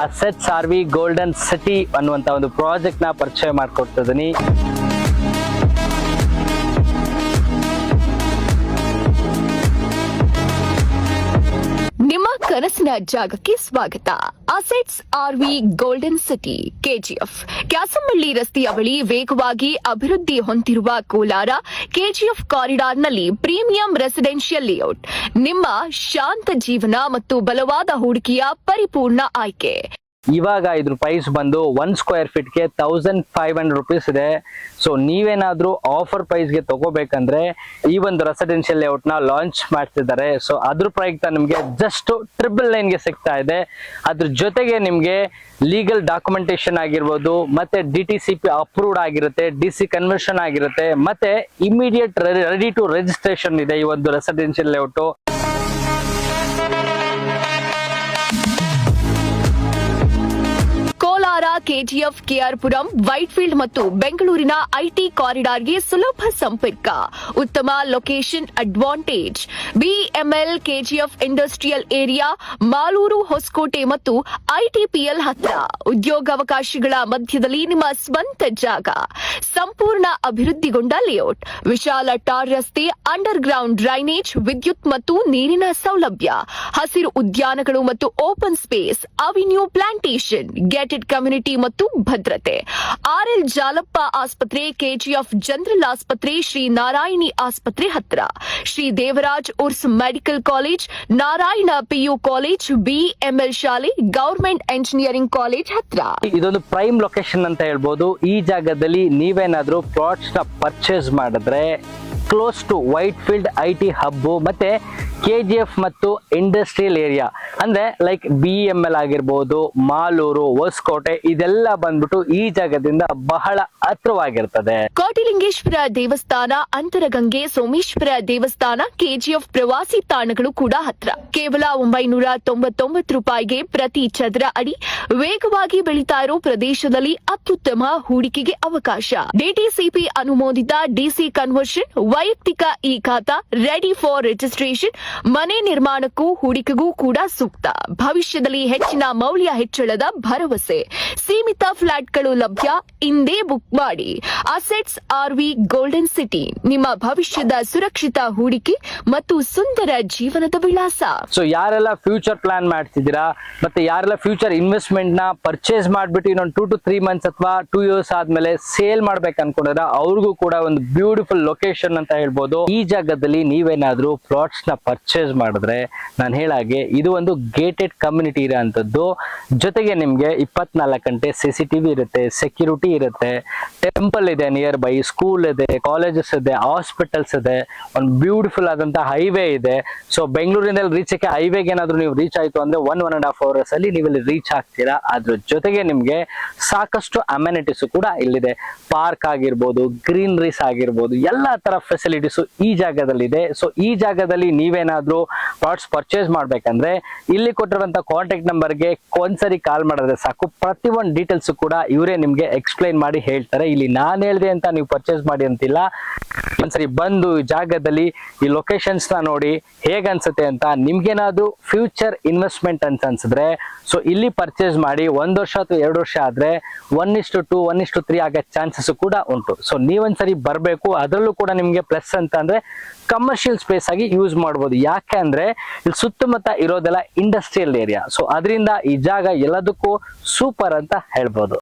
Assets RV golden city ಅನ್ನುವಂತ ಒಂದು project ನ ಪರಿಚಯ ಮಾಡ್ಕೊಡ್ತಾ ಇದೀನಿ. ನಿಮ್ಮ ಕನಸಿನ ಜಾಗಕ್ಕೆ ಸ್ವಾಗತ. Assets RV golden city KGF Kyasamballi ರಸ್ತೆಯ ಬಳಿ ವೇಗವಾಗಿ ಅಭಿವೃದ್ಧಿ ಹೊಂದಿರುವ ಕೋಲಾರ ಕೆಜಿಎಫ್ ಕಾರಿಡಾರ್ನಲ್ಲಿ ಪ್ರೀಮಿಯಂ ರೆಸಿಡೆನ್ಷಿಯಲ್ ಲೇಔಟ್ ನಿಮ್ಮ ಶಾಂತ ಜೀವನ ಮತ್ತು ಬಲವಾದ ಹೂಡಿಕೆಯ ಪರಿಪೂರ್ಣ ಆಯ್ಕೆ. ಇವಾಗ ಇದ್ರ ಪ್ರೈಸ್ ಬಂದು 1 ಸ್ಕ್ವೇರ್ ಫೀಟ್ ಗೆ 1500 rupees ಇದೆ. ಸೊ ನೀವೇನಾದ್ರೂ ಆಫರ್ ಪ್ರೈಸ್ ಗೆ ತಗೋಬೇಕಂದ್ರೆ ಈ ಒಂದು ರೆಸಿಡೆನ್ಷಿಯಲ್ ಲೇಔಟ್ ನ ಲಾಂಚ್ ಮಾಡ್ತಿದ್ದಾರೆ. ಸೊ ಅದ್ರ ಪ್ರಯುಕ್ತ ನಿಮ್ಗೆ ಜಸ್ಟ್ 999 ಗೆ ಸಿಗ್ತಾ ಇದೆ. ಅದ್ರ ಜೊತೆಗೆ ನಿಮ್ಗೆ ಲೀಗಲ್ ಡಾಕ್ಯುಮೆಂಟೇಶನ್ ಆಗಿರ್ಬೋದು, ಮತ್ತೆ DTCP ಅಪ್ರೂವ್ಡ್ ಆಗಿರುತ್ತೆ, DC ಕನ್ವರ್ಷನ್ ಆಗಿರುತ್ತೆ, ಮತ್ತೆ ಇಮಿಡಿಯೇಟ್ ರೆಡಿ ಟು ರಿಜಿಸ್ಟ್ರೇಷನ್ ಇದೆ ಈ ಒಂದು ರೆಸಿಡೆನ್ಷಿಯಲ್ ಲೇಔಟ್. ಕೋಲಾರ ಕೆಜಿಎಫ್ ಕೆಆರ್ಪುರಂ ವೈಟ್ಫೀಲ್ಡ್ ಮತ್ತು ಬೆಂಗಳೂರಿನ ಐಟಿ ಕಾರಿಡಾರ್ಗೆ ಸುಲಭ ಸಂಪರ್ಕ, ಉತ್ತಮ location advantage. BML KGF industrial area, Malur, Hoskote ಮತ್ತು ಐಟಿಪಿಎಲ್ ಹತ್ರ. ಉದ್ಯೋಗಾವಕಾಶಗಳ ಮಧ್ಯದಲ್ಲಿ ನಿಮ್ಮ ಸ್ವಂತ ಜಾಗ, ಸಂಪೂರ್ಣ ಅಭಿವೃದ್ಧಿಗೊಂಡ ಲೇಔಟ್, ವಿಶಾಲ ಟಾರ್ ರಸ್ತೆ, ಅಂಡರ್ ಗ್ರೌಂಡ್ ಡ್ರೈನೇಜ್, ವಿದ್ಯುತ್ ಮತ್ತು ನೀರಿನ ಸೌಲಭ್ಯ, ಹಸಿರು ಉದ್ಯಾನಗಳು ಮತ್ತು open space, avenue plantation, gated community ಮತ್ತು ಭದ್ರತೆ. ಆರ್ಎಲ್ ಜಾಲಪ್ಪ ಆಸ್ಪತ್ರೆ, ಕೆಜಿಎಫ್ ಜನರಲ್ ಆಸ್ಪತ್ರೆ, ಶ್ರೀ ನಾರಾಯಣಿ ಆಸ್ಪತ್ರೆ ಹತ್ರ, Shri Devaraj Urs medical college, Narayana PU college, BML ಶಾಲೆ, ಗವರ್ಮೆಂಟ್ ಎಂಜಿನಿಯರಿಂಗ್ ಕಾಲೇಜ್ ಹತ್ರ. ಇದೊಂದು ಪ್ರೈಮ್ ಲೊಕೇಶನ್ ಅಂತ ಹೇಳ್ಬೋದು. ಈ ಜಾಗದಲ್ಲಿ ನೀವೇನಾದ್ರೂ ಪ್ಲಾಟ್ಸ್ ನ ಪರ್ಚೇಸ್ ಮಾಡಿದ್ರೆ close to Whitefield IT hub ಮತ್ತೆ KGF ಮತ್ತು ಇಂಡಸ್ಟ್ರಿಯಲ್ ಏರಿಯಾ ಅಂದ್ರೆ ಲೈಕ್ BML ಆಗಿರ್ಬೋದು, ಮಾಲೂರು, ಹೊಸಕೋಟೆ, ಇದೆಲ್ಲ ಬಂದ್ಬಿಟ್ಟು ಈ ಜಾಗದಿಂದ ಬಹಳ ಹತ್ರವಾಗಿರ್ತದೆ. ಕೋಟಿಲಿಂಗೇಶ್ವರ ದೇವಸ್ಥಾನ, ಅಂತರಗಂಗೆ, ಸೋಮೇಶ್ವರ ದೇವಸ್ಥಾನ, KGF ಪ್ರವಾಸಿ ತಾಣಗಳು ಕೂಡ ಹತ್ರ. ಕೇವಲ 999 ರೂಪಾಯಿಗೆ ಪ್ರತಿ ಚದರ ಅಡಿ. ವೇಗವಾಗಿ ಬೆಳೀತಾ ಇರೋ ಪ್ರದೇಶದಲ್ಲಿ ಅತ್ಯುತ್ತಮ ಹೂಡಿಕೆಗೆ ಅವಕಾಶ. DTCP ಅನುಮೋದಿತ DC ಕನ್ವರ್ಷನ್, ವೈಯಕ್ತಿಕ ಇ ಖಾತಾ, ರೆಡಿ ಫಾರ್ ರಿಜಿಸ್ಟ್ರೇಷನ್. ಮನೆ ನಿರ್ಮಾಣಕ್ಕೂ ಹೂಡಿಕೆಗೂ ಕೂಡ ಸೂಕ್ತ. ಭವಿಷ್ಯದಲ್ಲಿ ಹೆಚ್ಚಿನ ಮೌಲ್ಯ ಹೆಚ್ಚಳದ ಭರವಸೆ. ಸೀಮಿತ ಫ್ಲಾಟ್ಗಳು ಲಭ್ಯ. ಇಂದೇ ಬುಕ್ ಮಾಡಿ. ಅಸೆಟ್ಸ್ ಆರ್ವಿ ಗೋಲ್ಡನ್ ಸಿಟಿ, ನಿಮ್ಮ ಭವಿಷ್ಯದ ಸುರಕ್ಷಿತ ಹೂಡಿಕೆ ಮತ್ತು ಸುಂದರ ಜೀವನದ ವಿಳಾಸ. ಸೊ ಯಾರೆಲ್ಲ ಫ್ಯೂಚರ್ ಪ್ಲಾನ್ ಮಾಡ್ತಿದ್ದೀರಾ, ಮತ್ತೆ ಯಾರೆಲ್ಲ ಫ್ಯೂಚರ್ ಇನ್ವೆಸ್ಟ್ಮೆಂಟ್ ನ ಪರ್ಚೇಸ್ ಮಾಡ್ಬಿಟ್ಟು ಇನ್ನೊಂದು 2 to 3 months ಅಥವಾ 2 years ಆದ್ಮೇಲೆ ಸೇಲ್ ಮಾಡ್ಬೇಕು ಅನ್ಕೊಂಡಿದ್ರೆ ಅವ್ರಿಗೂ ಕೂಡ ಒಂದು ಬ್ಯೂಟಿಫುಲ್ ಲೊಕೇಶನ್ ಅಂತ ಹೇಳ್ಬೋದು. ಈ ಜಾಗದಲ್ಲಿ ನೀವೇನಾದ್ರೂ ಪ್ಲಾಟ್ಸ್ ನ ಪರ್ಚೇಸ್ ಮಾಡಿದ್ರೆ ನಾನು ಹೇಳಾಗೆ ಇದು ಒಂದು ಗೇಟೆಡ್ ಕಮ್ಯುನಿಟಿ ಇರೋಂಥದ್ದು. ಜೊತೆಗೆ ನಿಮ್ಗೆ 24 ಗಂಟೆ CCTV ಇರುತ್ತೆ, ಸೆಕ್ಯೂರಿಟಿ ಇರುತ್ತೆ, ಟೆಂಪಲ್ ಇದೆ ನಿಯರ್ ಬೈ, ಸ್ಕೂಲ್ ಇದೆ, ಕಾಲೇಜಸ್ ಇದೆ, ಹಾಸ್ಪಿಟಲ್ಸ್ ಇದೆ, ಒಂದು ಬ್ಯೂಟಿಫುಲ್ ಆದಂತಹ ಹೈವೇ ಇದೆ. ಸೊ ಬೆಂಗಳೂರಿನಲ್ಲಿ ರೀಚ್ ಆಗಿ ಹೈವೇಗೆ ಏನಾದ್ರು ನೀವು ರೀಚ್ ಆಯ್ತು ಅಂದ್ರೆ 1.5 hours ಅಲ್ಲಿ ನೀವು ಇಲ್ಲಿ ರೀಚ್ ಆಗ್ತೀರಾ. ಅದ್ರ ಜೊತೆಗೆ ನಿಮ್ಗೆ ಸಾಕಷ್ಟು ಅಮ್ಯಾನಿಟೀಸ್ ಕೂಡ ಇಲ್ಲಿದೆ. ಪಾರ್ಕ್ ಆಗಿರ್ಬೋದು, ಗ್ರೀನರೀಸ್ ಆಗಿರ್ಬೋದು, ಎಲ್ಲಾ ತರ ಫೆಸಿಲಿಟೀಸ್ ಈ ಜಾಗದಲ್ಲಿ ಇದೆ. ಸೊ ಈ ಜಾಗದಲ್ಲಿ ನೀವೇನಾದ್ರೂ ಪ್ಲಾಟ್ಸ್ ಪರ್ಚೇಸ್ ಮಾಡ್ಬೇಕಂದ್ರೆ ಇಲ್ಲಿ ಕೊಟ್ಟಿರುವಂತ ಕಾಂಟ್ಯಾಕ್ಟ್ ನಂಬರ್ಗೆ ಒಂದ್ಸರಿ ಕಾಲ್ ಮಾಡಿದ್ರೆ ಸಾಕು. ಪ್ರತಿಯೊಂದು ಡೀಟೇಲ್ಸ್ ಕೂಡ ಇವರೇ ನಿಮ್ಗೆ ಎಕ್ಸ್ಪ್ಲೈನ್ ಮಾಡಿ ಹೇಳ್ತಾರೆ. ಇಲ್ಲಿ ನಾನು ಹೇಳಿದೆ ಅಂತ ನೀವು ಪರ್ಚೇಸ್ ಮಾಡಿ ಅಂತಿಲ್ಲ. ಒಂದ್ಸರಿ ಬಂದು ಈ ಜಾಗದಲ್ಲಿ ಈ ಲೊಕೇಶನ್ಸ್ ನ ನೋಡಿ ಹೇಗನ್ಸುತ್ತೆ ಅಂತ. ನಿಮ್ಗೇನಾದ್ರು ಫ್ಯೂಚರ್ ಇನ್ವೆಸ್ಟ್ಮೆಂಟ್ ಅಂತ ಅನ್ಸಿದ್ರೆ ಸೊ ಇಲ್ಲಿ ಪರ್ಚೇಸ್ ಮಾಡಿ. 1 ವರ್ಷ ಅಥವಾ 2 ವರ್ಷ ಆದ್ರೆ 1:2, 1:3 ಆಗೋ ಚಾನ್ಸಸ್ ಕೂಡ ಉಂಟು. ಸೊ ನೀವೊಂದ್ಸರಿ ಬರ್ಬೇಕು. ಅದರಲ್ಲೂ ಕೂಡ ನಿಮ್ಗೆ ಪ್ಲಸ್ ಅಂತ ಅಂದ್ರೆ ಕಮರ್ಷಿಯಲ್ ಸ್ಪೇಸ್ ಆಗಿ ಯೂಸ್ ಮಾಡ್ಬೋದು. ಯಾಕೆ ಅಂದ್ರೆ ಇಲ್ಲಿ ಸುತ್ತಮುತ್ತ ಇರೋದೆಲ್ಲ ಇಂಡಸ್ಟ್ರಿಯಲ್ ಏರಿಯಾ. ಸೊ ಅದರಿಂದ ಈ ಜಾಗ ಎಲ್ಲದಕ್ಕೂ ಸೂಪರ್ ಅಂತ ಹೇಳ್ಬೋದು.